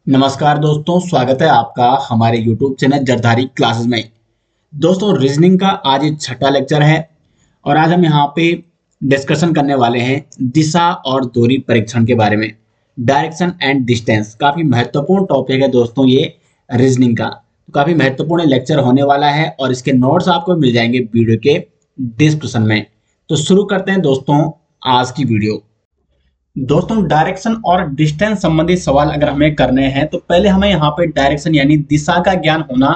नमस्कार दोस्तों, स्वागत है आपका हमारे YouTube चैनल जरधारी क्लासेस में। दोस्तों, रीजनिंग का आज ये छठा लेक्चर है और आज हम यहाँ पे डिस्कशन करने वाले हैं दिशा और दूरी परीक्षण के बारे में। डायरेक्शन एंड डिस्टेंस काफी महत्वपूर्ण टॉपिक है दोस्तों, ये रीजनिंग का तो काफी महत्वपूर्ण लेक्चर होने वाला है और इसके नोट्स आपको मिल जाएंगे वीडियो के डिस्क्रिप्शन में। तो शुरू करते हैं दोस्तों आज की वीडियो। दोस्तों, डायरेक्शन और डिस्टेंस संबंधी सवाल अगर हमें करने हैं तो पहले हमें यहाँ पे डायरेक्शन यानी दिशा का ज्ञान होना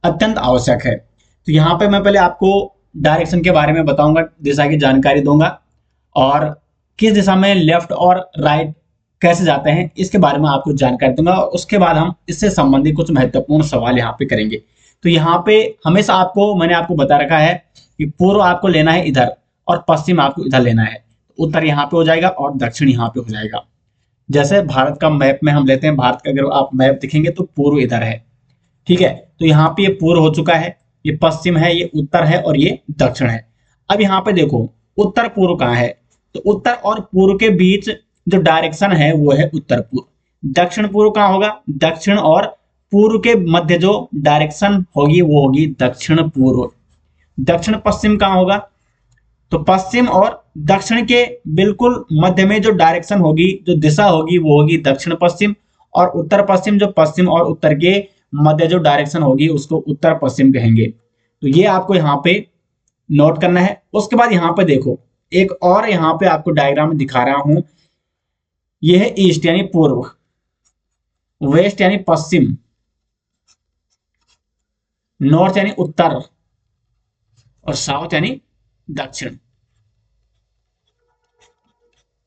अत्यंत आवश्यक है। तो यहाँ पे मैं पहले आपको डायरेक्शन के बारे में बताऊंगा, दिशा की जानकारी दूंगा और किस दिशा में लेफ्ट और राइट कैसे जाते हैं इसके बारे में आपको जानकारी दूंगा और उसके बाद हम इससे संबंधित कुछ महत्वपूर्ण सवाल यहाँ पे करेंगे। तो यहाँ पे हमेशा मैंने आपको बता रखा है कि पूर्व आपको लेना है इधर और पश्चिम आपको इधर लेना है। उत्तर यहाँ पे हो जाएगा और दक्षिण यहाँ पे हो जाएगा। जैसे भारत का मैप में हम लेते हैं, भारत का अगर आप मैप दिखेंगे तो पूर्व इधर है, ठीक है। तो यहाँ पे ये पूर्व हो चुका है, ये पश्चिम है, ये उत्तर है और ये दक्षिण है। अब यहाँ पे देखो उत्तर पूर्व कहाँ है, तो उत्तर और पूर्व के बीच जो डायरेक्शन है वो है उत्तर पूर्व। दक्षिण पूर्व कहाँ होगा, दक्षिण और पूर्व के मध्य जो डायरेक्शन होगी वो होगी दक्षिण पूर्व। दक्षिण पश्चिम कहाँ होगा, तो पश्चिम और दक्षिण के बिल्कुल मध्य में जो डायरेक्शन होगी, जो दिशा होगी वो होगी दक्षिण पश्चिम। और उत्तर पश्चिम, जो पश्चिम और उत्तर के मध्य जो डायरेक्शन होगी उसको उत्तर पश्चिम कहेंगे। तो ये आपको यहाँ पे नोट करना है। उसके बाद यहाँ पे देखो एक और यहाँ पे आपको डायग्राम दिखा रहा हूं, ये है ईस्ट यानी पूर्व, वेस्ट यानी पश्चिम, नॉर्थ यानी उत्तर और साउथ यानी दक्षिण।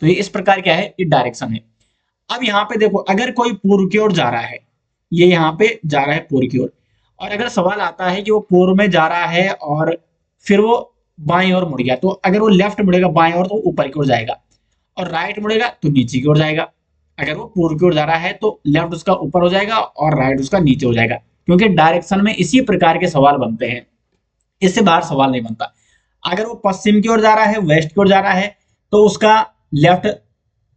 तो ये इस प्रकार क्या है, ये डायरेक्शन है। अब यहाँ पे देखो अगर कोई पूर्व की ओर जा रहा है, ये यहाँ पे जा रहा है पूर्व की ओर, और अगर सवाल आता है कि वो पूर्व में जा रहा है और फिर वो बाईं ओर मुड़ गया, तो अगर वो लेफ्ट मुड़ेगा बाईं ओर तो ऊपर की ओर जाएगा और राइट मुड़ेगा तो नीचे की ओर जाएगा। अगर वो पूर्व की ओर जा रहा है तो लेफ्ट उसका ऊपर हो जाएगा और राइट उसका नीचे हो जाएगा, क्योंकि डायरेक्शन में इसी प्रकार के सवाल बनते हैं, इससे बाहर सवाल नहीं बनता। अगर वो पश्चिम की ओर जा रहा है, वेस्ट की ओर जा रहा है, तो उसका लेफ्ट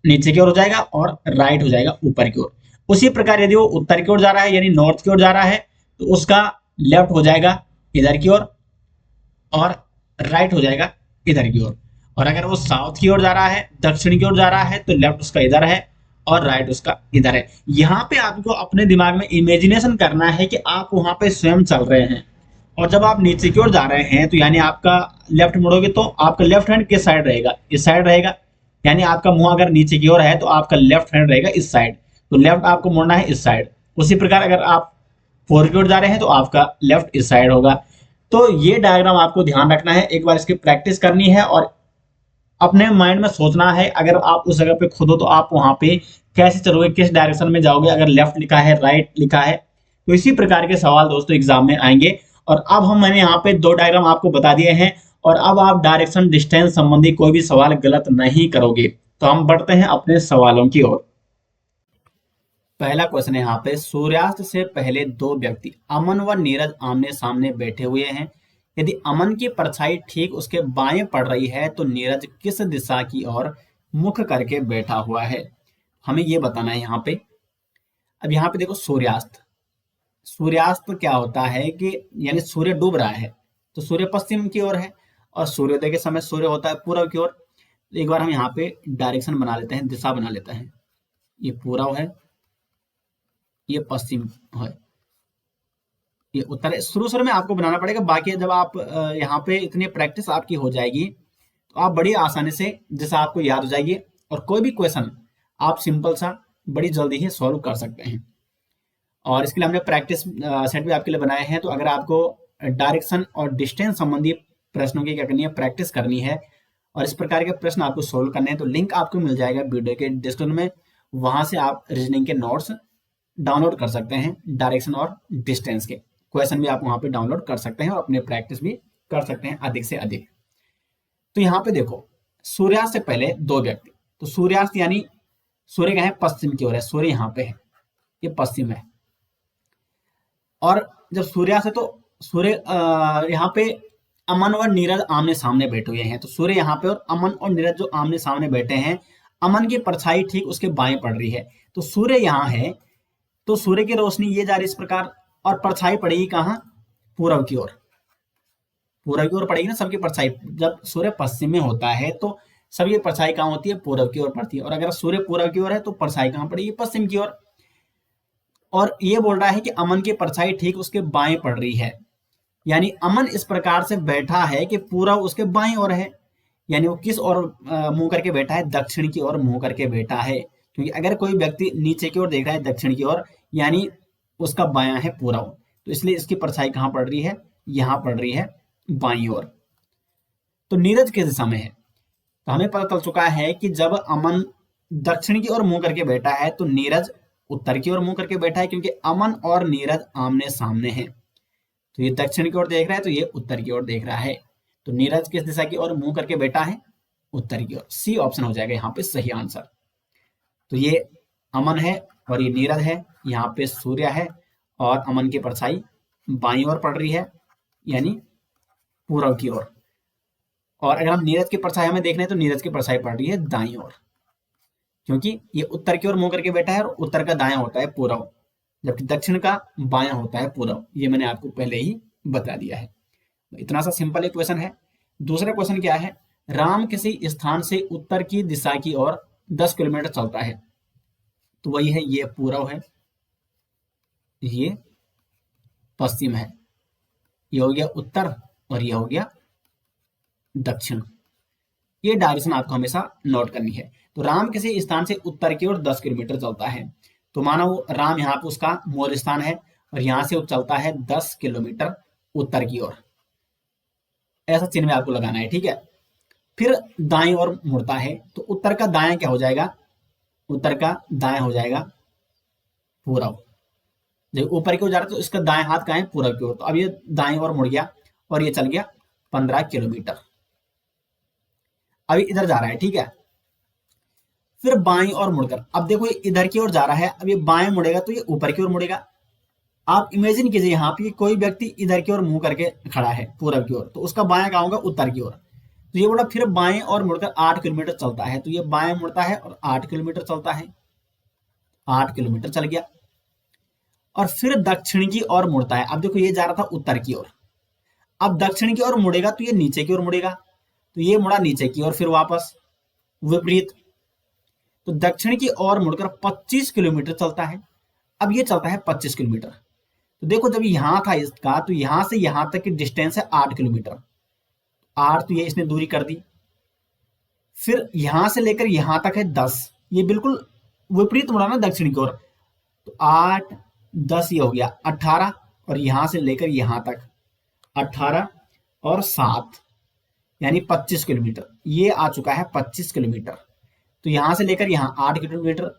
नीचे की ओर हो जाएगा और राइट हो जाएगा ऊपर की ओर। उसी प्रकार यदि वो उत्तर की ओर जा रहा है यानी नॉर्थ की ओर जा रहा है तो उसका लेफ्ट हो जाएगा इधर की ओर और राइट हो जाएगा इधर की ओर। और अगर वो साउथ की ओर जा रहा है, दक्षिण की ओर जा रहा है, तो लेफ्ट उसका इधर है और राइट उसका इधर है। यहाँ पे आपको अपने दिमाग में इमेजिनेशन करना है कि आप वहां पे स्वयं चल रहे हैं और जब आप नीचे की ओर जा रहे हैं तो यानी आपका लेफ्ट मुड़ोगे तो आपका लेफ्ट हैंड किस साइड रहेगा, इस साइड रहेगा। यानी आपका मुंह अगर नीचे की ओर है तो आपका लेफ्ट हैंड रहेगा इस साइड, तो लेफ्ट आपको मुड़ना है इस साइड। उसी प्रकार अगर आप फोर की ओर जा रहे हैं तो आपका लेफ्ट इस साइड होगा। तो ये डायग्राम आपको ध्यान रखना है, एक बार इसकी प्रैक्टिस करनी है और अपने माइंड में सोचना है अगर आप उस जगह पे खुद हो तो आप वहां पे कैसे चलोगे, किस डायरेक्शन में जाओगे, अगर लेफ्ट लिखा है राइट लिखा है। तो इसी प्रकार के सवाल दोस्तों एग्जाम में आएंगे। और अब मैंने यहाँ पे दो डायग्राम आपको बता दिए हैं और अब आप डायरेक्शन डिस्टेंस संबंधी कोई भी सवाल गलत नहीं करोगे। तो हम बढ़ते हैं अपने सवालों की ओर। पहला क्वेश्चन है यहाँ पे, सूर्यास्त से पहले दो व्यक्ति अमन व नीरज आमने सामने बैठे हुए हैं। यदि अमन की परछाई ठीक उसके बाएं पड़ रही है तो नीरज किस दिशा की ओर मुख करके बैठा हुआ है, हमें ये बताना है यहाँ पे। अब यहाँ पे देखो सूर्यास्त, सूर्यास्त क्या होता है कि यानी सूर्य डूब रहा है तो सूर्य पश्चिम की ओर है और सूर्योदय के समय सूर्य होता है पूर्व की ओर। तो एक बार हम यहाँ पे डायरेक्शन बना लेते हैं, दिशा बना लेते हैं। ये पूर्व है, ये पश्चिम है, ये उत्तर है। शुरू शुरू में आपको बनाना पड़ेगा, बाकी जब आप यहाँ पे इतनी प्रैक्टिस आपकी हो जाएगी तो आप बड़ी आसानी से दिशा आपको याद हो जाएगी और कोई भी क्वेश्चन आप सिंपल सा बड़ी जल्दी ही सॉल्व कर सकते हैं। और इसके लिए हमने प्रैक्टिस सेट भी आपके लिए बनाए हैं। तो अगर आपको डायरेक्शन और डिस्टेंस संबंधी प्रश्नों की क्या करनी है, प्रैक्टिस करनी है और इस प्रकार के प्रश्न आपको सोल्व करने हैं, तो लिंक आपको मिल जाएगा वीडियो के डिस्क्रिप्शन में। वहां से आप रीजनिंग के नोट्स डाउनलोड कर सकते हैं, डायरेक्शन और डिस्टेंस के क्वेश्चन भी आप वहां पे डाउनलोड कर सकते हैं और अपने प्रैक्टिस भी कर सकते हैं अधिक से अधिक। तो यहाँ पे देखो सूर्यास्त से पहले दो व्यक्ति, तो सूर्यास्त यानी सूर्य क्या है, पश्चिम की ओर है, सूर्य यहाँ पे है, ये पश्चिम है। और जब सूर्यास्त है तो सूर्य यहाँ पे अमन और नीरज आमने सामने बैठे हुए हैं, तो सूर्य यहाँ पे और अमन और नीरज जो आमने सामने बैठे हैं, अमन की परछाई ठीक उसके बाएं पड़ रही है, तो सूर्य यहाँ है तो सूर्य की रोशनी ये जा रही इस प्रकार, और परछाई पड़ेगी कहाँ? पूर्व की ओर। पूर्व की ओर पड़ेगी ना सबकी परछाई। जब सूर्य पश्चिम में होता है तो सबकी परछाई कहाँ होती है? पूर्व की ओर पड़ती है। और अगर सूर्य पूर्व की ओर है तो परछाई कहाँ पड़ेगी? पश्चिम की ओर। और ये बोल रहा है कि अमन की परछाई ठीक उसके बाएं पड़ रही है, यानी अमन इस प्रकार से बैठा है कि पूरब उसके बाएं ओर है। यानी वो किस ओर मुंह करके बैठा है? दक्षिण की ओर मुंह करके बैठा है। क्योंकि अगर कोई व्यक्ति नीचे की ओर देख रहा है दक्षिण की ओर, यानी उसका बायां है पूरब, तो इसलिए इसकी परछाई कहाँ पड़ रही है? यहाँ पड़ रही है बाई ओर। तो नीरज किस दिशा में है? तो हमें पता चल चुका है कि जब अमन दक्षिण की ओर मुंह करके बैठा है तो नीरज उत्तर की ओर मुंह करके बैठा है, क्योंकि अमन और नीरज आमने सामने हैं। तो ये दक्षिण की ओर देख रहा है तो ये उत्तर की ओर देख रहा है। तो नीरज किस दिशा की ओर मुंह करके बैठा है? उत्तर की ओर। सी ऑप्शन हो जाएगा यहाँ पे सही आंसर। तो ये अमन है और ये नीरज है, यहाँ पे सूर्य है और अमन की परछाई बाई ओर पड़ रही है, यानी पूर्व की ओर। और अगर हम नीरज की परछाई हमें देखना है तो नीरज की परछाई पड़ रही है दाई ओर, क्योंकि ये उत्तर की ओर मुंह करके बैठा है और उत्तर का दाया होता है पूर्व, जबकि दक्षिण का बायां होता है पूर्व। ये मैंने आपको पहले ही बता दिया है। इतना सा सिंपल एक क्वेश्चन है। दूसरा क्वेश्चन क्या है? राम किसी स्थान से उत्तर की दिशा की ओर 10 किलोमीटर चलता है। तो वही है, ये पूर्व है, ये पश्चिम है, ये हो गया उत्तर और ये हो गया दक्षिण। ये डायरेक्शन आपको हमेशा नोट करनी है। तो राम किसी स्थान से उत्तर की ओर 10 किलोमीटर चलता है। तो मानो राम यहाँ पे उसका मूल स्थान है और यहां से वो चलता है 10 किलोमीटर उत्तर की ओर। ऐसा चिन्ह में आपको लगाना है, ठीक है। फिर दाएं ओर मुड़ता है तो उत्तर का दायां क्या हो जाएगा? उत्तर का दायां हो जाएगा पूरब। जब ऊपर की ओर जा रहा है तो इसका दाएं हाथ कहाँ है? पूरब की ओर। तो अब ये दाएं ओर मुड़ गया और ये चल गया 15 किलोमीटर। अभी इधर जा रहा है, ठीक है। फिर बाएं ओर मुड़कर, अब देखो ये इधर की ओर जा रहा है, अब ये बाएं मुड़ेगा तो ये ऊपर की ओर मुड़ेगा। आप इमेजिन कीजिए यहाँ पे कोई व्यक्ति इधर की ओर मुंह करके खड़ा है पूरब की ओर, तो उसका बायां कहाँ होगा? उत्तर की ओर। तो ये बोला फिर बाएं और मुड़कर 8 किलोमीटर चलता है। तो ये बाएं मुड़ता है और 8 किलोमीटर चलता है, 8 किलोमीटर चल गया। और फिर दक्षिण की ओर मुड़ता है। अब देखो ये जा रहा था उत्तर की ओर, अब दक्षिण की ओर मुड़ेगा तो ये नीचे की ओर मुड़ेगा। तो ये मुड़ा नीचे की ओर, फिर वापस विपरीत। तो दक्षिण की ओर मुड़कर 25 किलोमीटर चलता है। अब ये चलता है 25 किलोमीटर। तो देखो जब यहां था इसका, तो यहां से यहां तक की डिस्टेंस है 8 किलोमीटर। 8 तो ये इसने दूरी कर दी। फिर यहां से लेकर यहां तक है 10, ये बिल्कुल विपरीत मुड़ा ना दक्षिण की ओर। तो 8 10 ये हो गया 18, और यहां से लेकर यहां तक 18 और 7 यानी 25 किलोमीटर। ये आ चुका है 25 किलोमीटर। तो यहां से लेकर यहां 8 किलोमीटर,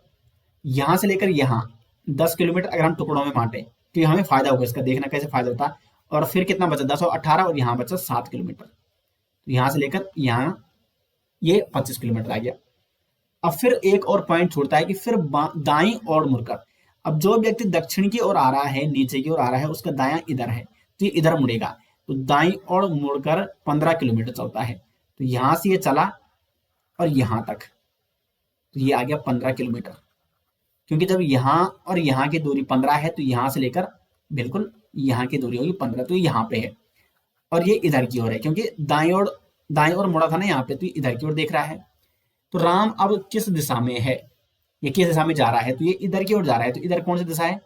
यहां से लेकर यहां 10 किलोमीटर। अगर हम टुकड़ों में बांटे तो हमें फायदा होगा इसका, देखना कैसे फायदा होता है। और फिर कितना बचा? 10 और 18, और यहाँ बचा 7 किलोमीटर। तो यहाँ से लेकर यहाँ ये 25 किलोमीटर आ गया। अब फिर एक और पॉइंट छूटता है कि फिर दाई और मुड़कर, अब जो व्यक्ति दक्षिण की ओर आ रहा है, नीचे की ओर आ रहा है, उसका दायां इधर है तो ये इधर मुड़ेगा। तो दाई और मुड़कर 15 किलोमीटर चलता है। तो यहां से ये चला और यहां तक, तो ये आ गया 15 किलोमीटर। क्योंकि जब यहाँ और यहाँ की दूरी 15 है तो यहाँ से लेकर बिल्कुल यहाँ की दूरी होगी 15, तो यहाँ पे है। और ये इधर की ओर है, क्योंकि दाएं ओर मुड़ा था ना यहाँ पे, तो ये इधर की ओर देख रहा है। तो राम अब किस दिशा में है? ये किस दिशा में जा रहा है? तो ये इधर की ओर जा रहा है। तो इधर कौन सी दिशा है?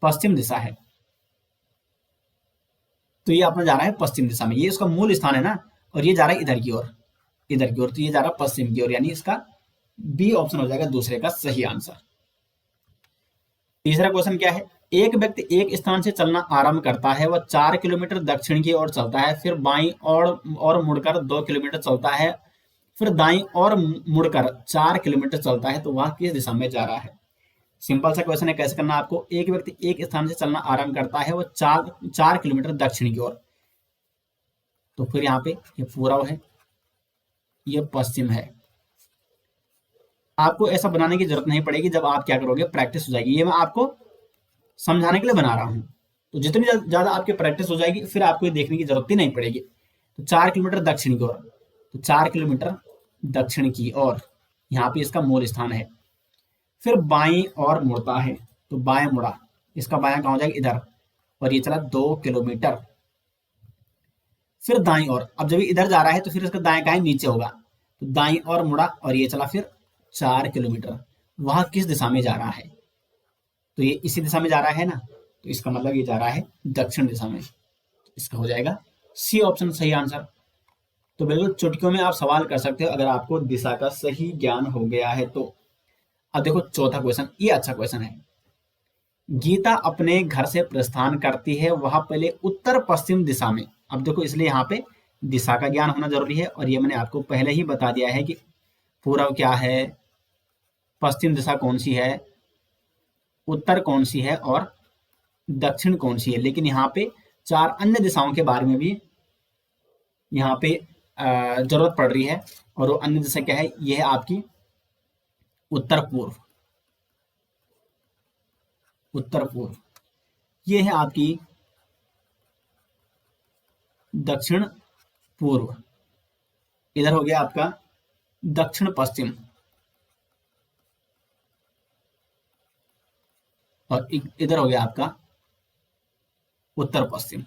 पश्चिम दिशा है। तो ये अपना जा रहा है पश्चिम दिशा में, ये उसका मूल स्थान है ना। और ये जा रहा है इधर की ओर, इधर की ओर। तो ये जा रहा है पश्चिम की ओर, यानी इसका बी ऑप्शन हो जाएगा दूसरे का सही आंसर। तीसरा क्वेश्चन क्या है? एक व्यक्ति एक स्थान से चलना आरंभ करता है, वह 4 किलोमीटर दक्षिण की ओर चलता है, फिर बाईं और मुड़कर 2 किलोमीटर चलता है, फिर दाईं और मुड़कर 4 किलोमीटर चलता है। तो वह किस दिशा में जा रहा है? सिंपल सा क्वेश्चन है, कैसे करना आपको। एक व्यक्ति एक स्थान से चलना आरंभ करता है, वह 4 किलोमीटर दक्षिण की ओर। तो फिर यहाँ पे ये पूर्व है, ये पश्चिम है। आपको ऐसा बनाने की जरूरत नहीं पड़ेगी, जब आप क्या करोगे प्रैक्टिस हो जाएगी। ये मैं आपको समझाने के लिए बना रहा हूं। तो जितनी ज्यादा आपकी प्रैक्टिस हो जाएगी फिर आपको ये देखने की जरूरत ही नहीं पड़ेगी। तो 4 किलोमीटर दक्षिण की ओर, तो 4 किलोमीटर दक्षिण की ओर, यहाँ पे इसका मूल स्थान है। फिर बाईं और मुड़ता है, तो बाएं मुड़ा, इसका बायां कहाँ हो जाएगा, इधर, और ये चला 2 किलोमीटर। फिर दाईं ओर, अब जब ये इधर जा रहा है तो फिर इसका दाएं कहाँ नीचे होगा, तो दाईं ओर मुड़ा और ये चला फिर 4 किलोमीटर। वह किस दिशा में जा रहा है, तो ये इसी दिशा में जा रहा है ना, तो इसका मतलब ये जा रहा है दक्षिण दिशा में। इसका हो जाएगा सी ऑप्शन सही आंसर। तो बिल्कुल चुटकियों में आप सवाल कर सकते हो अगर आपको दिशा का सही ज्ञान हो गया है तो। अब देखो चौथा क्वेश्चन, ये अच्छा क्वेश्चन है। गीता अपने घर से प्रस्थान करती है, वह पहले उत्तर पश्चिम दिशा में, अब देखो इसलिए यहाँ पे दिशा का ज्ञान होना जरूरी है, और ये मैंने आपको पहले ही बता दिया है कि पूर्व क्या है, पश्चिम दिशा कौन सी है, उत्तर कौन सी है और दक्षिण कौन सी है। लेकिन यहाँ पे 4 अन्य दिशाओं के बारे में भी यहाँ पे जरूरत पड़ रही है, और वो अन्य दिशा क्या है, यह है आपकी उत्तर पूर्व। उत्तर पूर्व ये है आपकी दक्षिण पूर्व, इधर हो गया आपका दक्षिण पश्चिम, और इधर हो गया आपका उत्तर पश्चिम।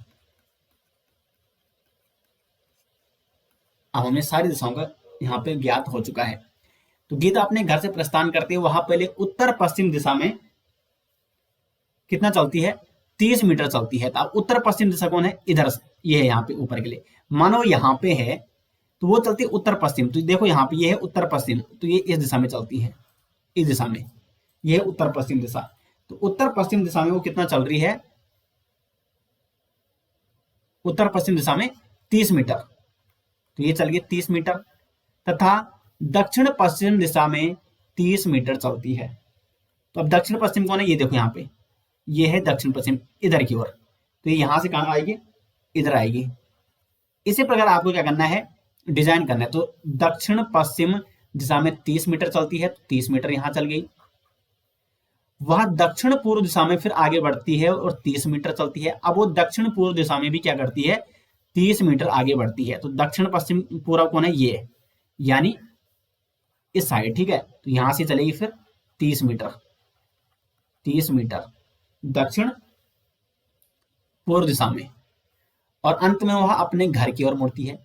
अब हमें सारी दिशाओं का यहाँ पे ज्ञात हो चुका है। तो गीता अपने घर से प्रस्थान करते हुए वहां पहले उत्तर पश्चिम दिशा में कितना चलती है, 30 मीटर चलती है। तो अब उत्तर पश्चिम दिशा कौन है, इधर से, ये है यहाँ पे ऊपर के लिए, मानो यहाँ पे है तो वो चलती है उत्तर पश्चिम। तो देखो यहाँ पे ये है उत्तर पश्चिम, तो ये इस दिशा में चलती है, इस दिशा में, ये है उत्तर पश्चिम दिशा। तो उत्तर पश्चिम दिशा में वो कितना चल रही है, उत्तर पश्चिम दिशा में 30 मीटर, तो ये चल गई 30 मीटर। तथा दक्षिण पश्चिम दिशा में 30 मीटर चलती है। तो अब दक्षिण पश्चिम कौन है, ये देखो यहाँ पे, ये है दक्षिण पश्चिम इधर की ओर, तो ये यहां से कहां आएगी, इधर आएगी। इसी प्रकार आपको क्या करना है, डिजाइन करना है। तो दक्षिण पश्चिम दिशा में 30 मीटर चलती है, तो 30 मीटर यहां चल गई। वह दक्षिण पूर्व दिशा में फिर आगे बढ़ती है और 30 मीटर चलती है। अब वो दक्षिण पूर्व दिशा में भी क्या करती है, 30 मीटर आगे बढ़ती है। तो दक्षिण पश्चिम पूर्व कौन है, ये, यानी इस साइड, ठीक है। तो यहां से चलेगी फिर 30 मीटर, 30 मीटर दक्षिण पूर्व दिशा में, और अंत में वह अपने घर की ओर मुड़ती है।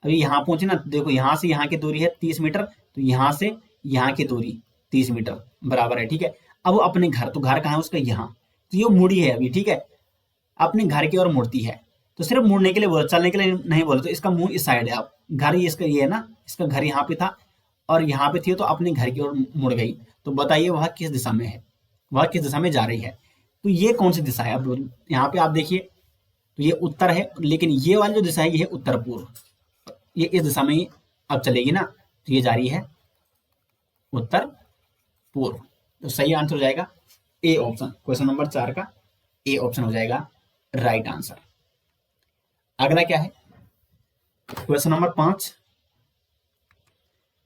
अभी यहां पहुंचे ना, देखो यहां से यहां की दूरी है 30 मीटर, तो यहां से यहां की दूरी 30 मीटर बराबर है, ठीक है। अब वो अपने घर, तो घर कहाँ है उसका, यहाँ, तो ये मुड़ी है अभी, ठीक है, अपने घर की ओर मुड़ती है। तो सिर्फ मुड़ने के लिए बोले, चलने के लिए नहीं बोले। तो इसका मुंह इस साइड है, अब घर ये इसका, ये है ना, इसका घर यहाँ पे था और यहाँ पे थी, तो अपने घर की ओर मुड़ गई। तो बताइए वह किस दिशा में है, वह किस दिशा में जा रही है। तो ये कौन सी दिशा है, अब यहाँ पे आप देखिए, तो ये उत्तर है, लेकिन ये वाली जो दिशा है ये है उत्तर पूर्व, ये इस दिशा में ही अब चलेगी ना, तो ये जा रही है उत्तर पूर्व। तो सही आंसर हो जाएगा ए ऑप्शन, क्वेश्चन नंबर 4 का ए ऑप्शन हो जाएगा राइट आंसर। अगला क्या है, क्वेश्चन नंबर 5।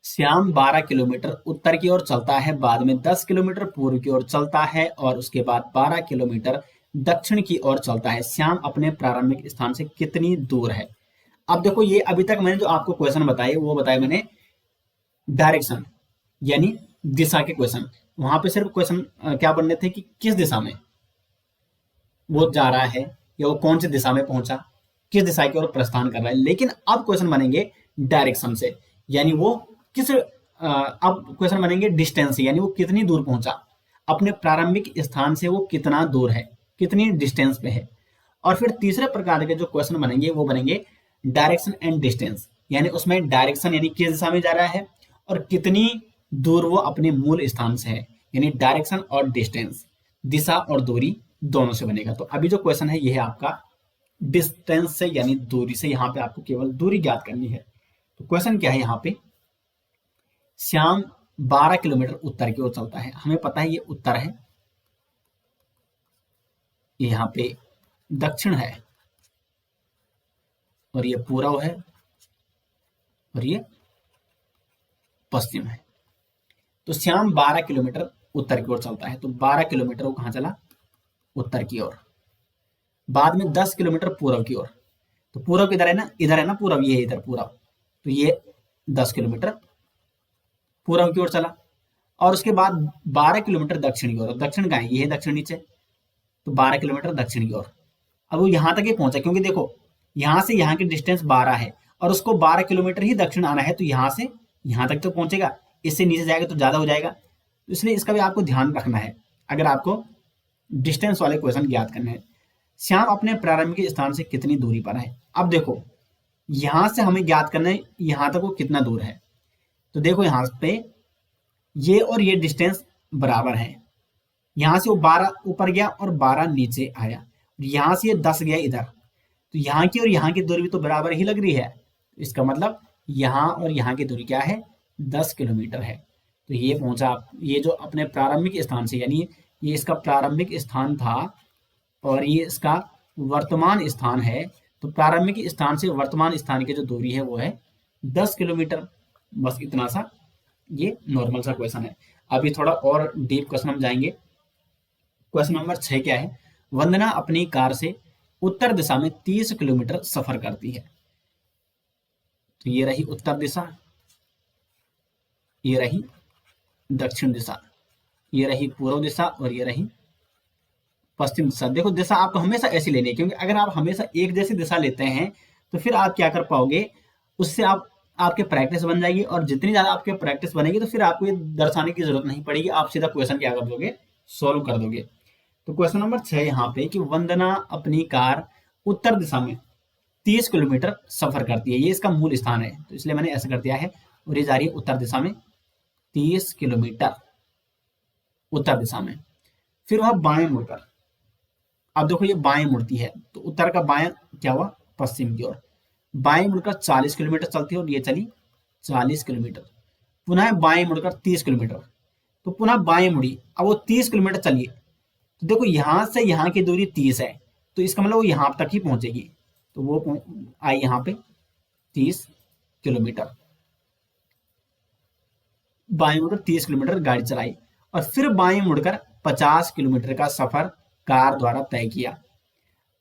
श्याम 12 किलोमीटर उत्तर की ओर चलता है, बाद में 10 किलोमीटर पूर्व की ओर चलता है और उसके बाद 12 किलोमीटर दक्षिण की ओर चलता है। श्याम अपने प्रारंभिक स्थान से कितनी दूर है। अब देखो ये अभी तक मैंने जो आपको क्वेश्चन बताए वो बताए मैंने डायरेक्शन यानी दिशा के क्वेश्चन। वहां पे सिर्फ क्वेश्चन क्या बनने थे कि किस दिशा में वो जा रहा है या वो कौन सी दिशा में पहुंचा, किस दिशा की ओर प्रस्थान कर रहा है। लेकिन अब क्वेश्चन बनेंगे डायरेक्शन से, यानी वो किस अब क्वेश्चन बनेंगे डिस्टेंस से, यानी वो कितनी दूर पहुंचा, अपने प्रारंभिक स्थान से वो कितना दूर है, कितनी डिस्टेंस पे है। और फिर तीसरे प्रकार के जो क्वेश्चन बनेंगे वो बनेंगे डायरेक्शन एंड डिस्टेंस, यानी उसमें डायरेक्शन यानी किस दिशा में जा रहा है और कितनी दूर वो अपने मूल स्थान से है, यानी डायरेक्शन और डिस्टेंस, दिशा और दूरी दोनों से बनेगा। तो अभी जो क्वेश्चन है ये है आपका डिस्टेंस से यानी दूरी से, यहाँ पे आपको केवल दूरी ज्ञात करनी है। तो क्वेश्चन क्या है यहाँ पे, श्याम 12 किलोमीटर उत्तर की ओर चलता है, हमें पता है ये उत्तर है, ये यहाँ पे दक्षिण है और ये पूर्व है और ये पश्चिम है। तो श्याम 12 किलोमीटर उत्तर की ओर चलता है, तो 12 किलोमीटर वो कहां चला, उत्तर की ओर। बाद में 10 किलोमीटर पूर्व की ओर, तो पूर्व किधर है ना, इधर है ना पूर्व, ये इधर पूर्व, तो ये 10 किलोमीटर पूर्व की ओर चला। और उसके बाद 12 किलोमीटर दक्षिण की ओर, दक्षिण का है, ये है दक्षिण नीचे, तो 12 किलोमीटर दक्षिण की ओर। अब वो यहाँ तक ही पहुंचा, क्योंकि देखो यहाँ से यहाँ की डिस्टेंस 12 है और उसको 12 किलोमीटर ही दक्षिण आना है, तो यहाँ से यहाँ तक तो पहुंचेगा, इससे नीचे जाएगा तो ज्यादा हो जाएगा, तो इसलिए इसका भी आपको ध्यान रखना है अगर आपको डिस्टेंस वाले क्वेश्चन ज्ञात करने हैं। श्याम अपने प्रारंभिक स्थान से कितनी दूरी पर है। अब देखो यहां से हमें ज्ञात करना है यहां तक वो कितना दूर है, तो देखो यहाँ पे ये और ये डिस्टेंस बराबर है, यहां से वो 12 ऊपर गया और 12 नीचे आया, यहां से ये 10 गया इधर, तो यहाँ की और यहाँ की दूरी भी तो बराबर ही लग रही है, इसका मतलब यहाँ और यहाँ की दूरी क्या है, 10 किलोमीटर है। तो ये पहुंचा, ये जो अपने प्रारंभिक स्थान से, यानी ये इसका प्रारंभिक स्थान था और ये इसका वर्तमान स्थान है, तो प्रारंभिक स्थान से वर्तमान स्थान की जो दूरी है वो है 10 किलोमीटर। बस इतना सा ये नॉर्मल सा क्वेश्चन है। अभी थोड़ा और डीप क्वेश्चन हम जाएंगे। क्वेश्चन नंबर 6 क्या है, वंदना अपनी कार से उत्तर दिशा में 30 किलोमीटर सफर करती है। तो ये रही उत्तर दिशा, ये रही दक्षिण दिशा, ये रही पूर्व दिशा और ये रही पश्चिम दिशा। देखो दिशा आपको हमेशा ऐसी लेनी है, क्योंकि अगर आप हमेशा एक जैसी दिशा लेते हैं तो फिर आप क्या कर पाओगे, उससे आपके प्रैक्टिस बन जाएगी, और जितनी ज्यादा आपके प्रैक्टिस बनेगी तो फिर आपको ये दर्शाने की जरूरत नहीं पड़ेगी, आप सीधा क्वेश्चन क्या कर दोगे, सोल्व कर दोगे। तो क्वेश्चन नंबर 6 यहाँ पे कि वंदना अपनी कार उत्तर दिशा में 30 किलोमीटर सफर करती है, ये इसका मूल स्थान है, तो इसलिए मैंने ऐसा कर दिया है, और ये जा रही है उत्तर दिशा में 30 किलोमीटर उत्तर दिशा में। फिर वह बाएं मुड़कर, अब देखो ये बाएं मुड़ती है, तो उत्तर का बाएं क्या हुआ, पश्चिम की ओर, बाएं मुड़कर 40 किलोमीटर चलती है और ये चली 40 किलोमीटर। पुनः बाएं मुड़कर 30 किलोमीटर, तो पुनः बाएं मुड़ी, अब वो 30 किलोमीटर चलिए, तो देखो यहां से यहाँ की दूरी 30 है, तो इसका मतलब वो यहां तक ही पहुंचेगी, तो वो आई यहाँ पे 30 किलोमीटर, बाएं मुड़कर 30 किलोमीटर गाड़ी चलाई, और फिर बाएं मुड़कर 50 किलोमीटर का सफर कार द्वारा तय किया।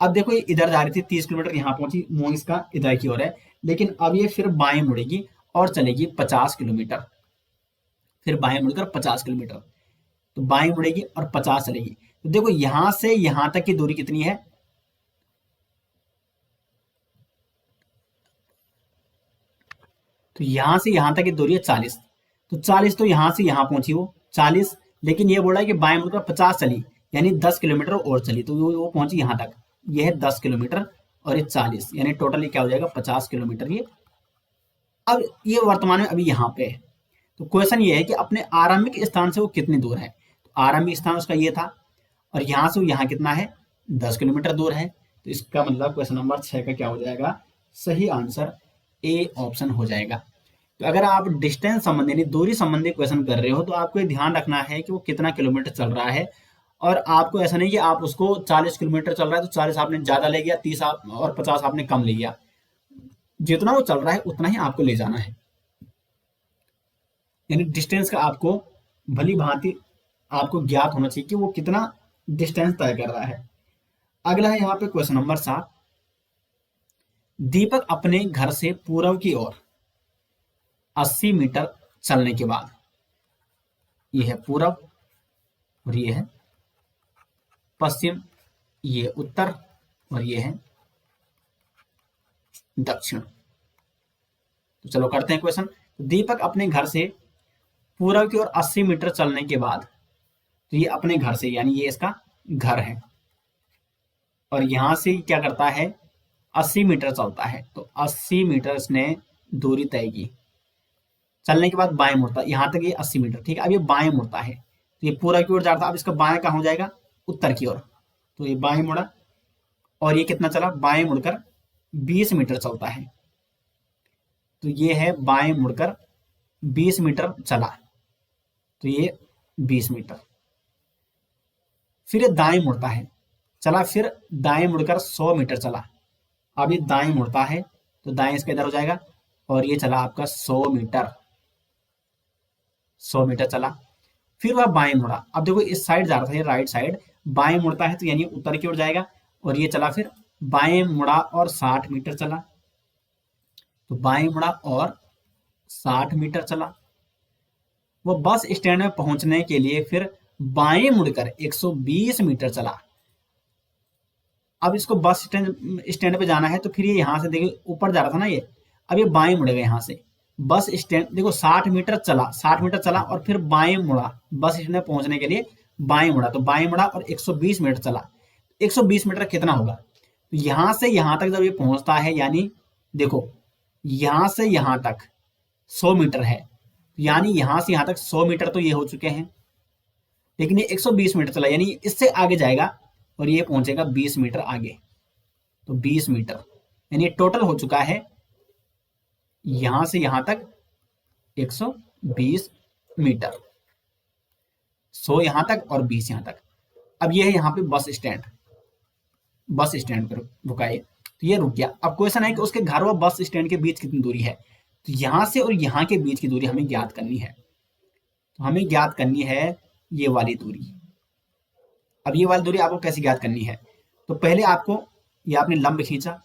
अब देखो ये इधर जा रही थी 30 किलोमीटर, यहाँ पहुंची, मुंह इसका इधर की ओर है, लेकिन अब ये फिर बाएं मुड़ेगी और चलेगी 50 किलोमीटर, फिर बाएं मुड़कर 50 किलोमीटर, तो बाएं मुड़ेगी और 50 चलेगी। तो देखो यहां से यहां तक की दूरी कितनी है, तो यहां से यहां तक की दूरी है 40, तो 40 तो यहां से यहां पहुंची वो 40, लेकिन ये बोल रहा है कि बाएं मुड़कर 50 चली, यानी 10 किलोमीटर और चली, तो वो पहुंची यहां तक, ये है 10 किलोमीटर और ये 40, यानी टोटली क्या हो जाएगा 50 किलोमीटर ये। अब ये वर्तमान में अभी यहाँ पे है, तो क्वेश्चन ये है कि अपने आरंभिक स्थान से वो कितनी दूर है, तो आरंभिक स्थान उसका ये था और यहाँ से वो यहाँ कितना है, 10 किलोमीटर दूर है, तो इसका मतलब क्वेश्चन नंबर 6 का क्या हो जाएगा, सही आंसर ए ऑप्शन हो जाएगा। तो अगर आप डिस्टेंस संबंधी यानी दूरी संबंधी क्वेश्चन कर रहे हो तो आपको ये ध्यान रखना है कि वो कितना किलोमीटर चल रहा है, और आपको ऐसा नहीं कि आप उसको 40 किलोमीटर चल रहा है तो 40 आपने ज्यादा ले गया, 30 आप और 50 आपने कम ले गया, जितना वो चल रहा है उतना ही आपको ले जाना है, यानी डिस्टेंस का आपको भली भांति आपको ज्ञात होना चाहिए कि वो कितना डिस्टेंस तय कर रहा है। अगला है यहाँ पे क्वेश्चन नंबर 7, दीपक अपने घर से पूर्व की ओर 80 मीटर चलने के बाद, ये है पूर्व और ये है पश्चिम, ये उत्तर और ये है दक्षिण। तो चलो करते हैं क्वेश्चन। तो दीपक अपने घर से पूर्व की ओर 80 मीटर चलने के बाद, तो ये अपने घर से यानी ये इसका घर है, और यहां से क्या करता है 80 मीटर चलता है, तो 80 मीटर इसने दूरी तय की, चलने के बाद बाएं मुड़ता, यहां तक ये 80 मीटर, ठीक है। अब ये बाएं मुड़ता है, तो ये पूर्व की ओर जाता है, अब इसका बाएं कहाँ हो जाएगा, उत्तर की ओर, तो ये बाएं मुड़ा और ये कितना चला, बाएं मुड़कर 20 मीटर चलता है, तो ये है बाएं मुड़कर 20 मीटर चला, तो ये 20 मीटर। फिर ये दाएं मुड़ता है, चला, फिर दाएं मुड़कर 100 मीटर चला, अब ये दाएं मुड़ता है तो दाएं इसका इधर हो जाएगा, और ये चला आपका 100 मीटर, 100 मीटर चला। फिर वह बाएं मुड़ा, अब देखो इस साइड जा रहा था, ये राइट साइड, बाएं मुड़ता है तो यानी उत्तर की ओर जाएगा, और ये चला, फिर बाएं मुड़ा और 60 मीटर चला, तो बाएं मुड़ा और 60 मीटर चला। वो बस स्टैंड में पहुंचने के लिए फिर बाएं मुड़कर 120 मीटर चला। अब इसको बस स्टैंड स्टैंड पे जाना है, तो फिर ये यहाँ से देखिए ऊपर जा रहा था ना ये, अब ये बाएं मुड़ेगा यहाँ से। बस स्टैंड देखो 60 मीटर चला, 60 मीटर चला और फिर बाएं मुड़ा, बस स्टैंड में पहुंचने के लिए बाएं मुड़ा, तो बाएं मुड़ा और 120 मीटर चला। 120 मीटर कितना होगा, तो यहाँ से यहाँ तक जब ये पहुंचता है, यानी देखो यहाँ से यहाँ तक 100 मीटर है, यानी यहाँ से यहाँ तक 100 मीटर तो ये हो चुके हैं, लेकिन ये 120 मीटर चला, यानी इससे आगे जाएगा और ये पहुंचेगा 20 मीटर आगे, तो 20 मीटर, यानी टोटल हो चुका है यहां से यहां तक 120 मीटर, 100 यहां तक और 20 यहां तक। अब ये है यहाँ पे बस स्टैंड, बस स्टैंड पर रुका है, तो ये रुक गया। अब क्वेश्चन है कि उसके घर व बस स्टैंड के बीच कितनी दूरी है, तो यहां से और यहां के बीच की दूरी हमें ज्ञात करनी है, तो हमें ज्ञात करनी है ये वाली दूरी। अब ये वाली दूरी आपको कैसे ज्ञात करनी है, तो पहले आपको ये आपने लंब खींचा,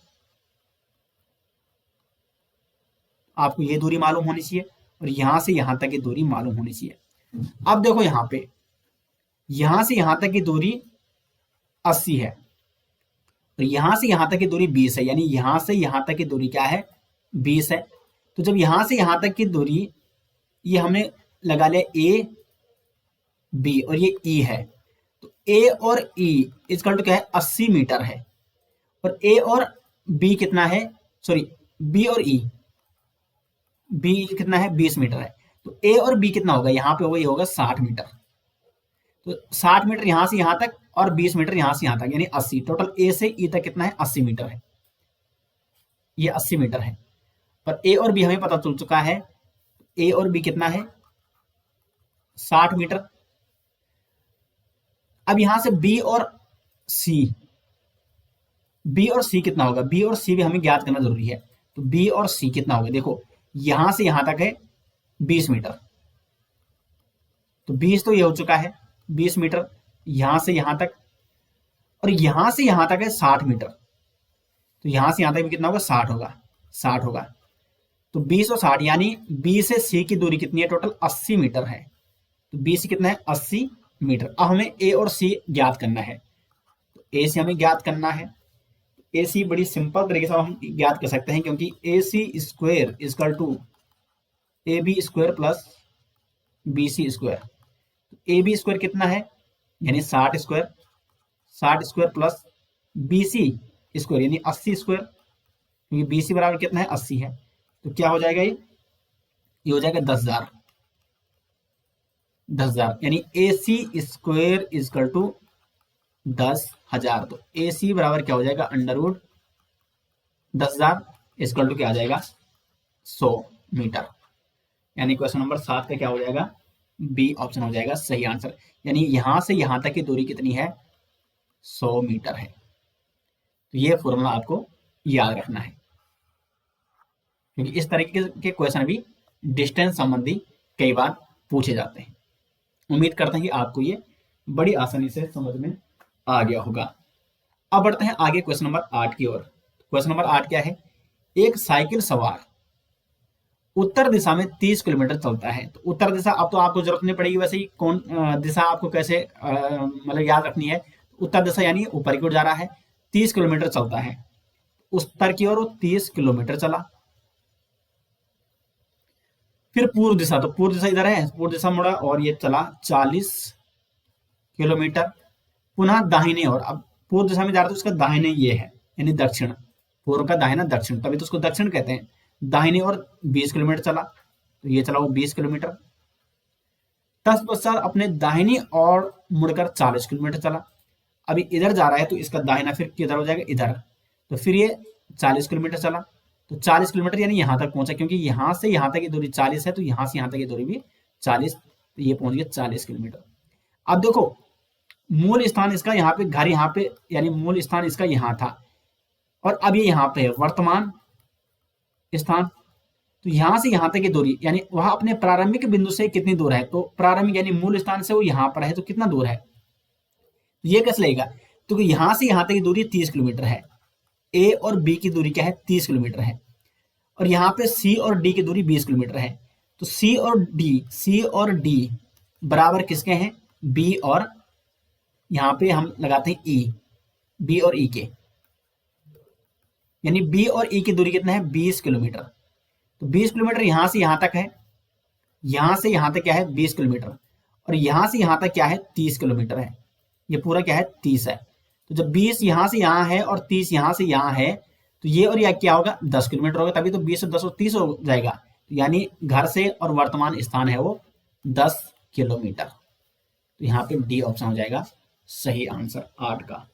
आपको ये दूरी मालूम होनी चाहिए और यहां से यहां तक की दूरी मालूम होनी चाहिए। अब देखो यहाँ पे यहां से यहां तक की दूरी 80 है और यहां से यहां तक की दूरी 20 है, यानी यहां से यहां तक की दूरी क्या है 20 है। तो जब यहां से यहां तक की दूरी ये हमने लगा लिया ए बी और ये ई है, तो ए और ई इसका क्या है 80 मीटर है, और ए और बी कितना है, सॉरी बी और ई, बी कितना है 20 मीटर है, तो ए और बी कितना होगा यहाँ पे होगा, ये होगा 60 मीटर। तो 60 मीटर यहां से यहां तक और 20 मीटर यहां से यहां तक, यानी 80, टोटल ए से ई तक कितना है 80 मीटर है, ये 80 मीटर है। पर ए और बी हमें पता चल चुका है, ए और बी कितना है 60 मीटर। अब यहां से बी और सी, बी और सी कितना होगा, बी और सी भी हमें ज्ञात करना जरूरी है, तो बी और सी कितना होगा, देखो यहां से यहां तक है 20 मीटर, तो 20 तो ये हो चुका है 20 मीटर यहां से यहां तक, और यहां से यहां तक है 60 मीटर, तो यहां से यहां तक भी कितना होगा 60 होगा, 60 होगा। तो 20 और 60 यानी बी से सी की दूरी कितनी है, टोटल 80 मीटर है, तो बी से कितना है 80 मीटर। अब हमें ए और सी ज्ञात करना है, तो ए सी हमें ज्ञात करना है। ए सी बड़ी सिंपल तरीके से हम ज्ञात कर सकते हैं, क्योंकि A C square equal to A B square plus B C square. A B square कितना है, यानी 60 square, 60 square plus B C square यानी 80 स्क्वायर, क्योंकि बी सी बराबर कितना है 80 है, तो क्या हो जाएगा ये हो जाएगा 10,000, 10,000 यानी ए सी स्क्वायर इजकल टू 10,000। तो ए सी बराबर क्या हो जाएगा अंडर रूट 10,000 इजकल टू क्या आ जाएगा 100 मीटर, यानी क्वेश्चन नंबर 7 का क्या हो जाएगा बी ऑप्शन हो जाएगा सही आंसर। यानी यहां से यहां तक की दूरी कितनी है 100 मीटर है। तो ये फॉर्मूला आपको याद रखना है, क्योंकि इस तरीके के क्वेश्चन भी डिस्टेंस संबंधी कई बार पूछे जाते हैं। उम्मीद करते हैं कि आपको ये बड़ी आसानी से समझ में आ गया होगा। अब बढ़ते हैं आगे क्वेश्चन नंबर 8 की ओर। क्वेश्चन नंबर 8 क्या है, एक साइकिल सवार उत्तर दिशा में 30 किलोमीटर चलता है। तो उत्तर दिशा अब तो आपको जरूरत नहीं पड़ेगी, वैसे ही कौन दिशा आपको कैसे मतलब याद रखनी है। उत्तर दिशा यानी ऊपर की ओर जा रहा है, 30 किलोमीटर चलता है, उत्तर की ओर 30 किलोमीटर चला। फिर पूर्व दिशा, तो पूर्व दिशा इधर है, पूर्व दिशा मुड़ा और ये चला 40 किलोमीटर। पुनः दाहिने ओर, अब पूर्व दिशा में जा रहा था, उसका दाहिने ये है यानी दक्षिण, पूर्व का दाहिना दक्षिण, तभी तो उसको दक्षिण कहते हैं। दाहिने ओर 20 किलोमीटर चला, तो ये चला वो 20 किलोमीटर। तत्पश्चात अपने दाहिनी ओर मुड़कर 40 किलोमीटर चला। अभी इधर जा रहा है तो इसका दाहिना फिर किधर हो जाएगा इधर, तो फिर ये 40 किलोमीटर चला, तो 40 किलोमीटर यानी यहां तक पहुंचा, क्योंकि यहां से यहां तक की दूरी 40 है, तो यहां से यहां तक की दूरी भी 40, तो ये पहुंच गया 40 किलोमीटर। अब देखो मूल स्थान इसका यहाँ पे, घर यहाँ पे, यानी मूल स्थान इसका यहाँ था और अब ये यहाँ पे है वर्तमान स्थान। तो यहां से यहां तक की दूरी यानी वह अपने प्रारंभिक बिंदु से कितनी दूर है, तो प्रारंभिक यानी मूल स्थान से वो यहाँ पर है, तो कितना दूर है ये कैसे लगेगा, तो यहां से यहां तक की दूरी 30 किलोमीटर है, ए और बी की दूरी क्या है 30 किलोमीटर है, और यहाँ पे सी और डी की दूरी 20 किलोमीटर है। तो तो सी और डी बराबर किसके हैं, बी और, यहां पे हम लगाते हैं ई, बी और ई के, यानी बी और ई की दूरी कितना है, 20 किलोमीटर। तो 20 किलोमीटर यहां से यहां तक है, यहां से यहां तक क्या है 20 किलोमीटर, और यहां से यहां तक क्या है 30 किलोमीटर है, ये पूरा क्या है 30 है। तो जब 20 यहां से यहां है और 30 यहां से यहां है, तो ये और यह क्या होगा 10 किलोमीटर होगा, तभी तो 20 और 10 और 30 हो जाएगा। तो यानी घर से और वर्तमान स्थान है वो 10 किलोमीटर। तो यहाँ पे डी ऑप्शन हो जाएगा सही आंसर 8 का।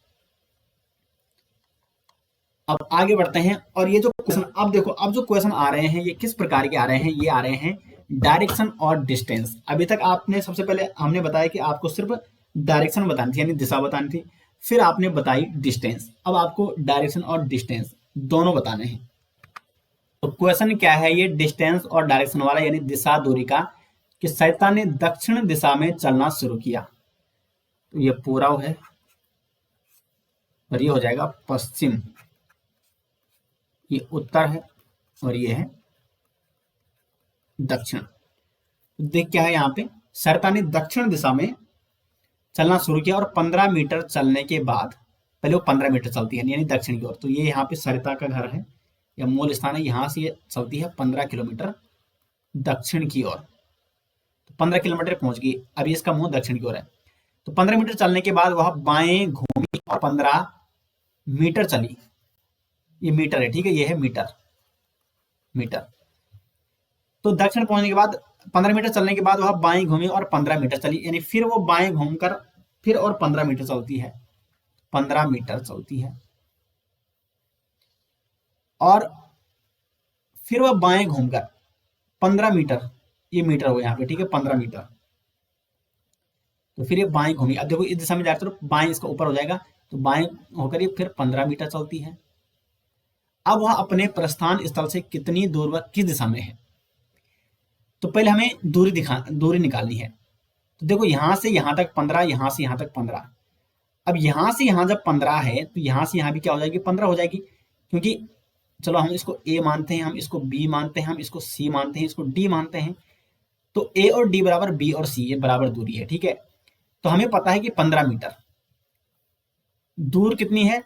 अब आगे बढ़ते हैं, और ये जो क्वेश्चन अब देखो, अब जो क्वेश्चन आ रहे हैं ये किस प्रकार के आ रहे हैं, ये आ रहे हैं डायरेक्शन और डिस्टेंस। अभी तक आपने सबसे पहले हमने बताया कि आपको सिर्फ डायरेक्शन बतानी थी, यानी दिशा बतानी थी, फिर आपने बताई डिस्टेंस, अब आपको डायरेक्शन और डिस्टेंस दोनों बताने हैं। तो क्वेश्चन क्या है, ये डिस्टेंस और डायरेक्शन वाला, यानी दिशा दूरी का, कि शैतान ने दक्षिण दिशा में चलना शुरू किया। तो ये पूर्व है और ये हो जाएगा पश्चिम, ये उत्तर है और ये है दक्षिण। तो देख क्या है यहाँ पे, सरिता ने दक्षिण दिशा में चलना शुरू किया और 15 मीटर चलने के बाद, पहले वो 15 मीटर चलती है यानी दक्षिण की ओर। तो ये यहाँ पे सरिता का घर है या मूल स्थान है, यहाँ से ये चलती है 15 किलोमीटर दक्षिण की ओर। तो 15 किलोमीटर पहुंच गई, अभी इसका मुंह दक्षिण की ओर है। तो 15 मीटर चलने के बाद वह बाएं घूमी और 15 मीटर चली, ये मीटर है, ठीक है, ये है मीटर, मीटर। तो दक्षिण पहुंचने के बाद 15 मीटर चलने के बाद वह बाएं घूमी और 15 मीटर चली, यानी फिर वो बाएं घूमकर फिर और 15 मीटर चलती है, 15 मीटर चलती है, और फिर वह बाएं घूमकर 15 मीटर, ये मीटर हो यहाँ पे, ठीक है, 15 मीटर। तो फिर ये बाएं घूमी, अब देखो इस दिशा में जाकर तो बाएं इसका ऊपर हो जाएगा, तो बाएं होकर ये फिर 15 मीटर चलती है। अब वह अपने प्रस्थान स्थल से कितनी दूर व किस दिशा में है। तो पहले हमें दूरी निकालनी है। तो देखो यहां से यहां तक 15, यहां से यहां तक 15। अब यहां से यहां जब 15 है तो यहां से यहां भी क्या हो जाएगी 15 हो जाएगी, क्योंकि चलो हम इसको ए मानते हैं, हम इसको बी मानते हैं, हम इसको सी मानते हैं, इसको डी मानते हैं। तो ए और डी बराबर बी और सी, ये बराबर दूरी है, ठीक है। तो हमें पता है कि 15 मीटर दूर कितनी है,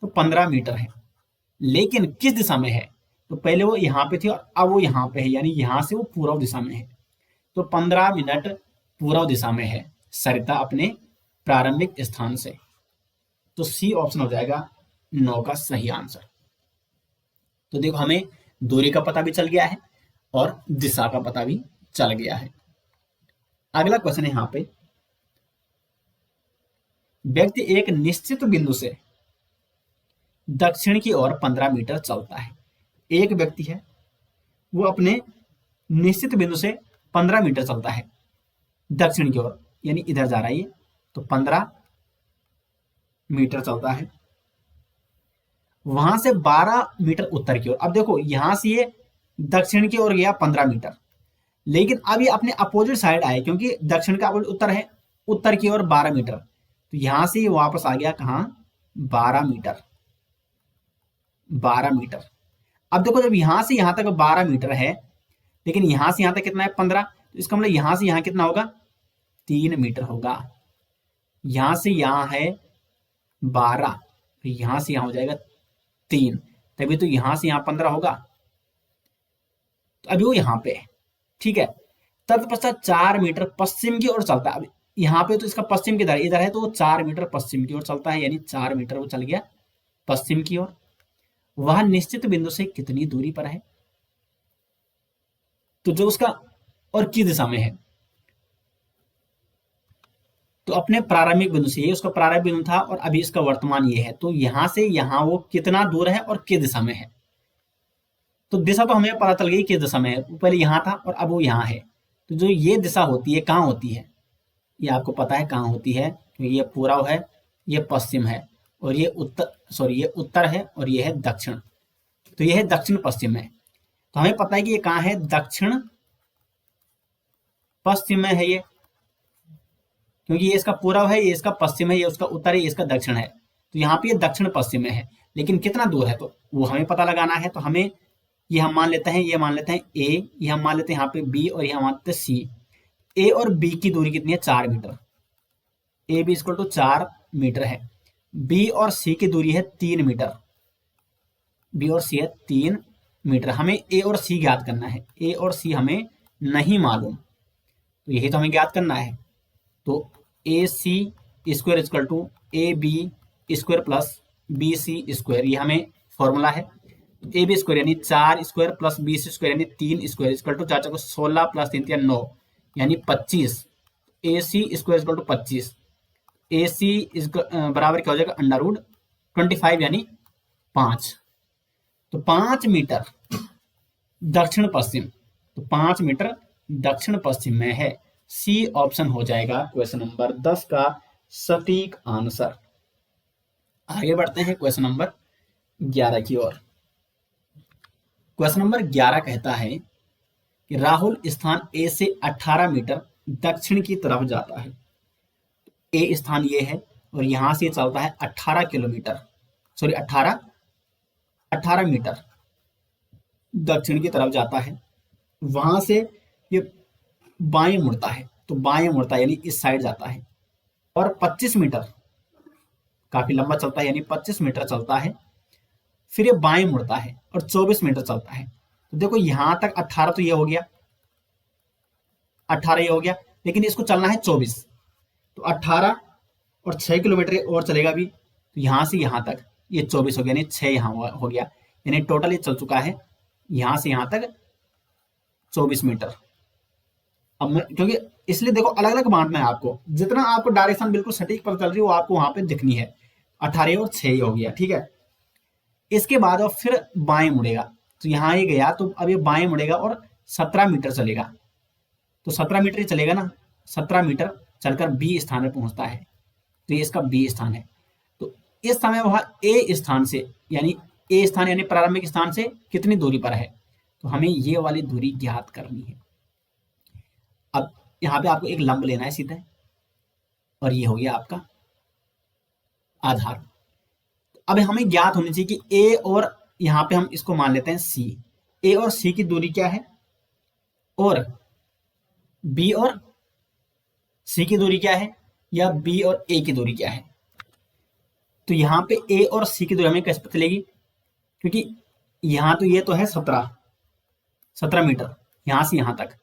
तो 15 मीटर है, लेकिन किस दिशा में है। तो पहले वो यहाँ पे थी और अब वो यहाँ पे है, यानी यहाँ से वो पूर्व दिशा में है। तो 15 मिनट पूर्व दिशा में है सरिता अपने प्रारंभिक स्थान से। तो सी ऑप्शन हो जाएगा 9 का सही आंसर। तो देखो हमें दूरी का पता भी चल गया है और दिशा का पता भी चल गया है। अगला क्वेश्चन है यहाँ पे, व्यक्ति एक निश्चित बिंदु से दक्षिण की ओर 15 मीटर चलता है। एक व्यक्ति है, वो अपने निश्चित बिंदु से 15 मीटर चलता है दक्षिण की ओर, यानी इधर जा रहा है ये, तो 15 मीटर चलता है। वहां से 12 मीटर उत्तर की ओर। अब देखो यहां से ये दक्षिण की ओर गया 15 मीटर, लेकिन अब ये अपने अपोजिट साइड आए, क्योंकि दक्षिण का अपोजिट उत्तर है, उत्तर की ओर 12 मीटर। तो यहां से ये वापस आ गया कहां, 12 मीटर, 12 मीटर। अब देखो जब यहां से यहां तक 12 मीटर है, लेकिन यहां से यहां तक कितना है 15, तो इसका मतलब यहां से यहां कितना होगा 3 मीटर होगा। यहां से यहां है 12, तो यहां से यहां हो जाएगा 3, तभी तो यहां से यहां 15 होगा। तो अभी वो यहां पे है, ठीक है। तत्पश्चात 4 मीटर पश्चिम की ओर चलता है। अब यहाँ पे तो इसका पश्चिम किधर है, इधर है, तो वो 4 मीटर पश्चिम की ओर चलता है, यानी 4 मीटर वो चल गया पश्चिम की ओर। वह निश्चित बिंदु से कितनी दूरी पर है, तो जो उसका और किस दिशा में है, तो अपने प्रारंभिक बिंदु से, ये उसका प्रारंभिक बिंदु था और अभी इसका वर्तमान ये है, तो यहां से यहां वो कितना दूर है और किस दिशा में है। तो दिशा तो हमें पता चल गई किस दिशा में है, पहले यहां था और अब वो यहां है। तो जो ये दिशा होती है कहाँ होती है, ये आपको पता है कहाँ होती है, क्योंकि ये पूर्व है, ये पश्चिम है, और ये ये उत्तर है और ये है दक्षिण। तो ये है दक्षिण पश्चिम में। तो हमें पता है कि ये कहाँ है, दक्षिण पश्चिम में है ये, क्योंकि ये इसका पूर्व है, ये इसका पश्चिम है, ये उसका उत्तर है, ये इसका दक्षिण है। तो यहाँ पे ये दक्षिण पश्चिम में है, लेकिन कितना दूर है तो वो हमें पता लगाना है। तो हमें ये हम मान लेते हैं, ये मान लेते हैं ए, ये हम मान लेते हैं यहाँ पे बी, और ये हम मानते हैं सी। ए और बी की दूरी कितनी है? 4 metre. A B equal to 4 metre है। बी और सी की दूरी है 3 मीटर। बी और सी है 3 मीटर। हमें ए और सी ज्ञात करना है। ए और सी हमें नहीं मालूम, तो यही तो हमें ज्ञात करना है। तो A C square equal to A B square plus B C square, ये हमें फॉर्मूला है। ए बी स्क्वायर यानी 4 square plus B C square यानी 3 स्क्वायर इक्वल टू 4 4 16 प्लस 3 3 9 यानी 25। ए सी स्क्वायर इक्वल टू 25। ए सी बराबर क्या हो जाएगा? अंडर रूट 25 यानी 5। तो 5 मीटर दक्षिण पश्चिम, तो 5 मीटर दक्षिण पश्चिम में है। सी ऑप्शन हो जाएगा क्वेश्चन नंबर 10 का सटीक आंसर। आगे बढ़ते हैं क्वेश्चन नंबर 11 की ओर। क्वेश्चन नंबर 11 कहता है कि राहुल स्थान ए से 18 मीटर दक्षिण की तरफ जाता है। ए स्थान ये है और यहां से चलता है 18 किलोमीटर, सॉरी 18 मीटर दक्षिण की तरफ जाता है। वहां से ये बाएं मुड़ता है, तो बाएं मुड़ता है यानी इस साइड जाता है, और 25 मीटर, काफी लंबा चलता है यानी 25 मीटर चलता है। फिर ये बाएं मुड़ता है और 24 मीटर चलता है। तो देखो यहां तक 18 तो ये हो गया, 18 ये हो गया, लेकिन इसको चलना है 24। तो 18 और 6 किलोमीटर और चलेगा भी, तो यहां से यहां तक ये 24 हो गया, यानी 6 यहां हो गया, यानी टोटल ये चल चुका है यहां से यहां तक 24 मीटर। अब क्योंकि इसलिए देखो अलग अलग बांटना है आपको, जितना आपको डायरेक्शन बिल्कुल सटीक पता चल रही है वो आपको वहां पे दिखनी है। 18 और 6 हो गया, ठीक है। इसके बाद अब फिर बाएं मुड़ेगा, तो यहाँ ये गया, तो अब ये बाएं मुड़ेगा और 17 मीटर चलेगा। तो 17 मीटर ही चलेगा ना, 17 मीटर चलकर बी स्थान में पहुंचता है, तो ये इसका बी स्थान है। तो इस समय वह ए स्थान से, यानी ए स्थान यानी प्रारंभिक स्थान से कितनी दूरी पर है, तो हमें ये वाली दूरी ज्ञात करनी है। अब यहाँ पे आपको एक लंब लेना है सीधे, और ये हो गया आपका आधार। अब हमें ज्ञात होनी चाहिए कि ए और यहाँ पे हम इसको मान लेते हैं सी, ए और सी की दूरी क्या है, और बी और सी की दूरी क्या है, या बी और ए की दूरी क्या है। तो यहाँ पे ए और सी की दूरी हमें कैसे पता चलेगी, क्योंकि यहाँ तो ये तो है 17 मीटर यहाँ से यहाँ तक,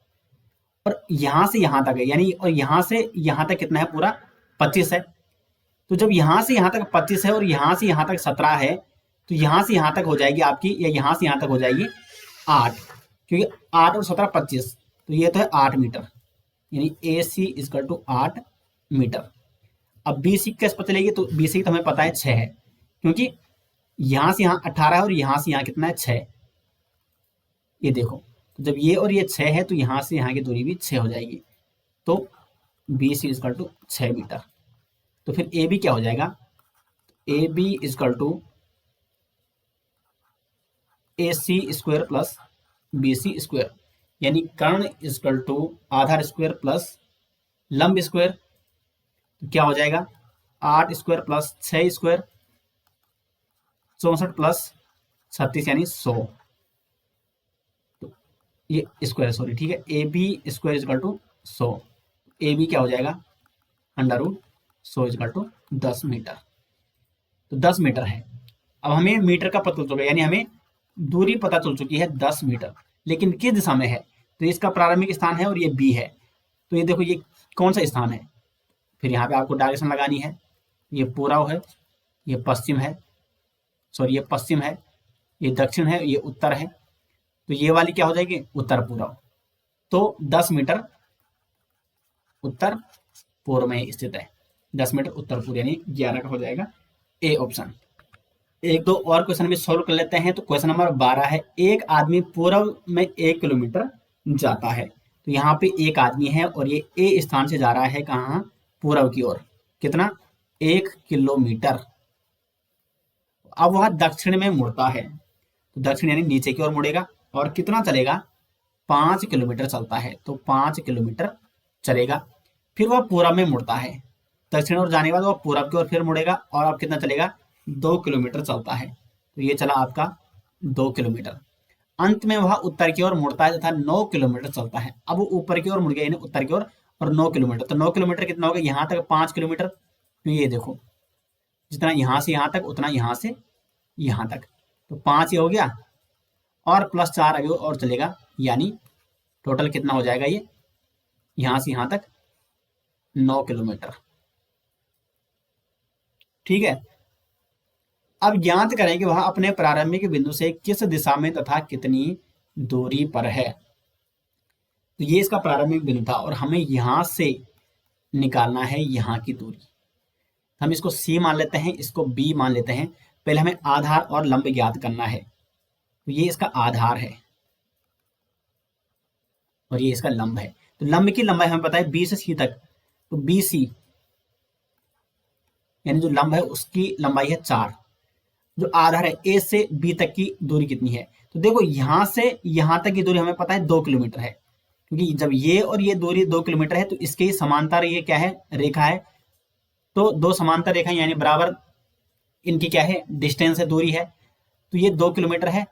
और यहाँ से यहाँ तक है, यानी और यहाँ से यहाँ तक कितना है, पूरा 25 है। तो जब यहाँ से यहाँ तक 25 है और यहाँ से यहाँ तक 17 है, तो यहाँ से यहाँ तक हो जाएगी आपकी, या यहाँ से यहाँ तक हो जाएगी 8, क्योंकि 8 और 17 25, तो ये तो है 8 मीटर, यानी ए सी इक्वल टू 8 मीटर। अब बी सी कैसे पता चलेगी, तो बी सी तो हमें पता है 6 है, क्योंकि यहाँ से यहाँ 18 है और यहाँ से यहाँ कितना है 6। ये देखो, तो जब ये और ये 6 है तो यहाँ से यहाँ की दूरी भी 6 हो जाएगी, तो B C equal to 6 metre. तो फिर ए बी क्या हो जाएगा, A B equal to A C square plus B C square, यानी कर्ण इक्वल टू आधार स्क्वायर प्लस लंब स्क्वायर। तो क्या हो जाएगा, 8 स्क्वायर प्लस 6 स्क्वायर 64 प्लस 36 यानी 100। तो ये स्क्वायर, सॉरी, ठीक है, A B square equal to 100। A B क्या हो जाएगा, under root 100 equal to 10 metre. तो 10 मीटर है। अब हमें मीटर का पता चल चुका है, यानी हमें दूरी पता चल चुकी है 10 मीटर, लेकिन किस दिशा में है, तो इसका प्रारंभिक स्थान है और ये बी है। तो ये देखो ये कौन सा स्थान है, फिर यहाँ पे आपको डायरेक्शन लगानी है। ये पूर्व है, ये पश्चिम है, सॉरी ये पश्चिम है, ये दक्षिण है, ये उत्तर है। तो ये वाली क्या हो जाएगी, उत्तर पूर्व। तो 10 मीटर उत्तर पूर्व में स्थित है, 10 मीटर उत्तर पूर्व, यानी 11 का हो जाएगा ए ऑप्शन। एक दो और क्वेश्चन भी सॉल्व कर लेते हैं। तो क्वेश्चन नंबर 12 है, एक आदमी पूर्व में 1 किलोमीटर जाता है। तो यहाँ पे एक आदमी है और ये ए स्थान से जा रहा है कहाँ, पूर्व की ओर, कितना, 1 किलोमीटर। अब वह दक्षिण में मुड़ता है, तो दक्षिण यानी नीचे की ओर मुड़ेगा, और कितना चलेगा, 5 किलोमीटर चलता है। तो 5 किलोमीटर चलेगा। फिर वह पूर्व में मुड़ता है, दक्षिण ओर जाने के बाद वह पूर्व की ओर फिर मुड़ेगा, और अब कितना चलेगा, 2 किलोमीटर चलता है। तो ये चला आपका 2 किलोमीटर। अंत में वह उत्तर की ओर मुड़ता है तथा 9 किलोमीटर चलता है। अब वो ऊपर की ओर मुड़ गया, यानी उत्तर की ओर, और 9 किलोमीटर, तो 9 किलोमीटर कितना होगा, यहाँ तक 5 किलोमीटर, तो ये देखो जितना यहाँ से यहाँ तक उतना यहाँ से यहाँ तक, तो 5 ये हो गया, और प्लस 4 अभी और चलेगा, यानी टोटल कितना हो जाएगा ये, यहाँ से यहाँ तक 9 किलोमीटर। ठीक है। अब ज्ञात करें कि वह अपने प्रारंभिक बिंदु से किस दिशा में तथा कितनी दूरी पर है। तो ये इसका प्रारंभिक बिंदु था और हमें यहां से निकालना है यहाँ की दूरी। हम इसको C मान लेते हैं, इसको B मान लेते हैं। पहले हमें आधार और लंब ज्ञात करना है। तो ये इसका आधार है और ये इसका लंब है। तो लंब की लंबाई हमें पता है B से C तक, तो BC यानी जो लंब है उसकी लंबाई है 4। जो आधार है A से B तक की दूरी कितनी है, तो देखो यहां से यहां तक की दूरी हमें पता है 2 किलोमीटर है, क्योंकि जब ये और ये दूरी 2 किलोमीटर है तो इसके समांतर ये क्या है, रेखा है। तो दो समांतर रेखा यानी बराबर इनकी क्या है, डिस्टेंस है, दूरी है। तो ये 2 किलोमीटर है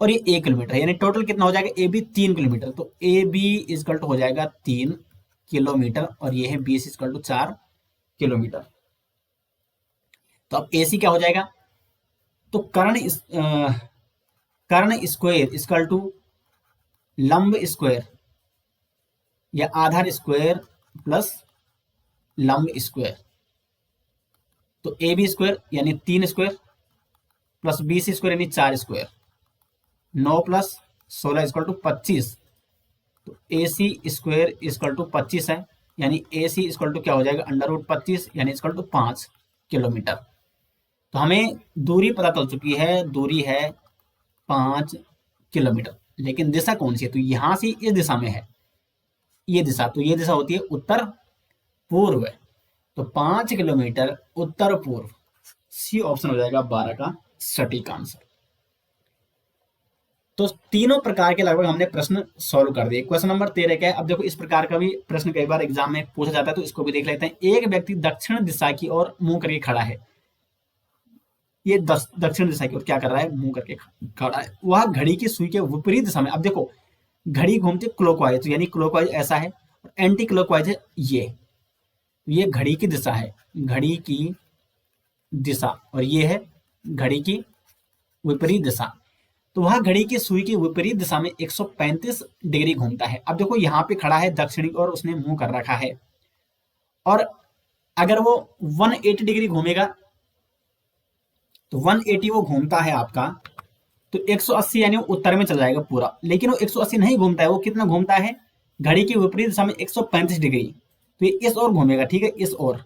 और ये 1 किलोमीटर है, यानी टोटल कितना हो जाएगा, ए बी 3 किलोमीटर। तो ए बी इजकल टू हो जाएगा 3 किलोमीटर और ये है बी इजकल टू 4 किलोमीटर। तो अब ए सी क्या हो जाएगा, तो कर्ण स्क्वायर इजकल टू लंब स्क्वायर या आधार स्क्वायर प्लस लंब स्क्वायर। तो ए बी स्क्वायर यानी 3 square plus B C square यानी 4 स्क्वायर, 9 प्लस 16 इक्वल टू 25। तो A C square equal to 25 है, यानी ए सी इक्वल टू क्या हो जाएगा, अंडर रूट 25 यानी इक्वल टू 5 किलोमीटर। तो हमें दूरी पता चल चुकी है, दूरी है 5 किलोमीटर, लेकिन दिशा कौन सी है, तो यहां से इस दिशा में है ये दिशा, तो ये दिशा होती है उत्तर पूर्व। तो 5 किलोमीटर उत्तर पूर्व, सी ऑप्शन हो जाएगा 12 का सटीक आंसर। तो तीनों प्रकार के लगभग हमने प्रश्न सॉल्व कर दिए। क्वेश्चन नंबर 13 क्या है, अब देखो इस प्रकार का भी प्रश्न कई बार एग्जाम में पूछा जाता है, तो इसको भी देख लेते हैं। एक व्यक्ति दक्षिण दिशा की ओर मुंह करके खड़ा है, ये दक्षिण दिशा की ओर क्या कर रहा है, मुंह करके खड़ा है। वह घड़ी की सुई के विपरीत दिशा में, अब देखो घड़ी घूमती क्लॉकवाइज, यानी क्लॉकवाइज ऐसा है और एंटी क्लॉकवाइज है ये घड़ी की दिशा है, घड़ी की दिशा, और ये है घड़ी की विपरीत दिशा। तो वह घड़ी की सुई की विपरीत दिशा में 135 डिग्री घूमता है। अब देखो यहाँ पे खड़ा है दक्षिणी और उसने मुंह कर रखा है, और अगर वो 180 डिग्री घूमेगा तो 180 वो घूमता है आपका, तो 180 यानी वो उत्तर में चला जाएगा पूरा। लेकिन वो 180 नहीं घूमता है, वो कितना घूमता है, घड़ी की विपरीत दिशा में 135 डिग्री, तो ये इस ओर घूमेगा, ठीक है, इस ओर।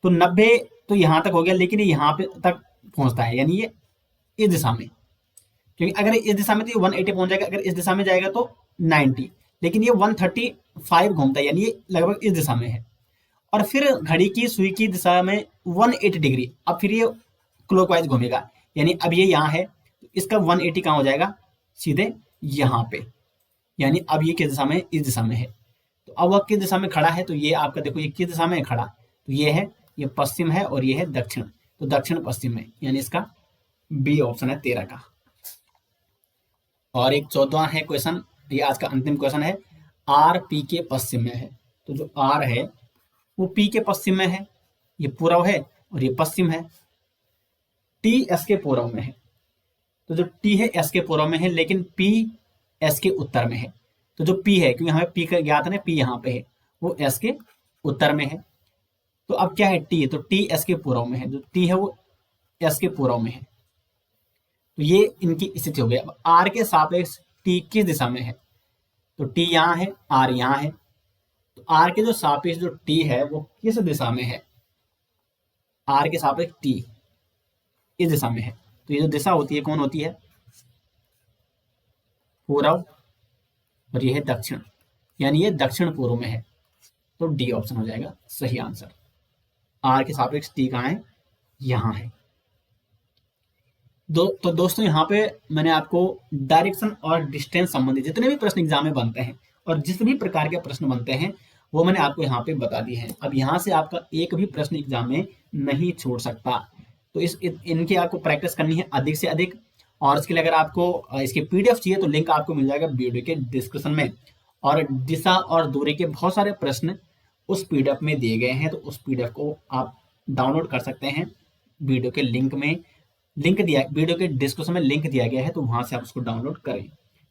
तो 90 तो यहां तक हो गया, लेकिन ये यहाँ पे तक पहुंचता है, यानी ये इस दिशा में, क्योंकि अगर इस दिशा में तो ये 180 पहुंच जाएगा, अगर इस दिशा में जाएगा तो 90, लेकिन ये 135 घूमता है, यानी ये लगभग इस दिशा में है। और फिर घड़ी की सुई की दिशा में 180 डिग्री, अब फिर ये क्लॉकवाइज घूमेगा, यानी अब ये यहाँ है, इसका 180 कहाँ हो जाएगा, सीधे यहाँ पे, यानी अब ये किस दिशा में, इस दिशा में है। तो अब वह किस दिशा में खड़ा है, तो ये आपका देखो ये किस दिशा में है खड़ा, तो ये है, ये पश्चिम है और ये है दक्षिण, तो दक्षिण पश्चिम में, यानी इसका बी ऑप्शन है 13 का। और एक 14वां है क्वेश्चन, ये आज का अंतिम क्वेश्चन है, आर पी के पश्चिम में है। तो जो आर है वो पी के पश्चिम में है, ये पूर्व है और ये पश्चिम है। टी एस के पूर्व में है, तो जो टी है एस के पूर्व में है, लेकिन पी एस के उत्तर में है। तो जो पी है, क्योंकि हमें पी का ज्ञात है, पी यहाँ पे है, वो एस के उत्तर में है। तो अब क्या है, टी, तो टी एस के पूर्व में है, जो टी है वो एस के पूर्व में है। तो ये इनकी स्थिति हो गई। अब आर के सापेक्ष टी किस दिशा में है, तो टी यहाँ है, आर यहाँ है, तो आर के जो सापेक्ष जो टी है वो किस दिशा में है, आर के सापेक्ष टी इस दिशा में है। तो ये जो दिशा होती है कौन होती है, पूर्व, और ये है दक्षिण, यानी ये दक्षिण पूर्व में है। तो डी ऑप्शन हो जाएगा सही आंसर। आर के सापेक्ष टी कहाँ है, यहाँ है। तो दोस्तों यहाँ पे मैंने आपको डायरेक्शन और डिस्टेंस संबंधी जितने भी प्रश्न एग्जाम में बनते हैं और जिस भी प्रकार के प्रश्न बनते हैं वो मैंने आपको यहाँ पे बता दिए हैं। अब यहाँ से आपका एक भी प्रश्न एग्जाम में नहीं छूट सकता, तो इनकी आपको प्रैक्टिस करनी है अधिक से अधिक। और इसके लिए अगर आपको इसके पीडीएफ चाहिए तो लिंक आपको मिल जाएगा वीडियो के डिस्क्रिप्शन में। और दिशा और दूरी के बहुत सारे प्रश्न उस पीडीएफ में दिए गए हैं, तो उस पीडीएफ को आप डाउनलोड कर सकते हैं। वीडियो के लिंक में लिंक दिया वीडियो के डिस्क्रिप्शन में लिंक दिया गया है, तो वहां से आप उसको डाउनलोड करें।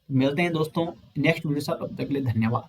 मिलते हैं दोस्तों नेक्स्ट वीडियो से, तब तक के लिए धन्यवाद।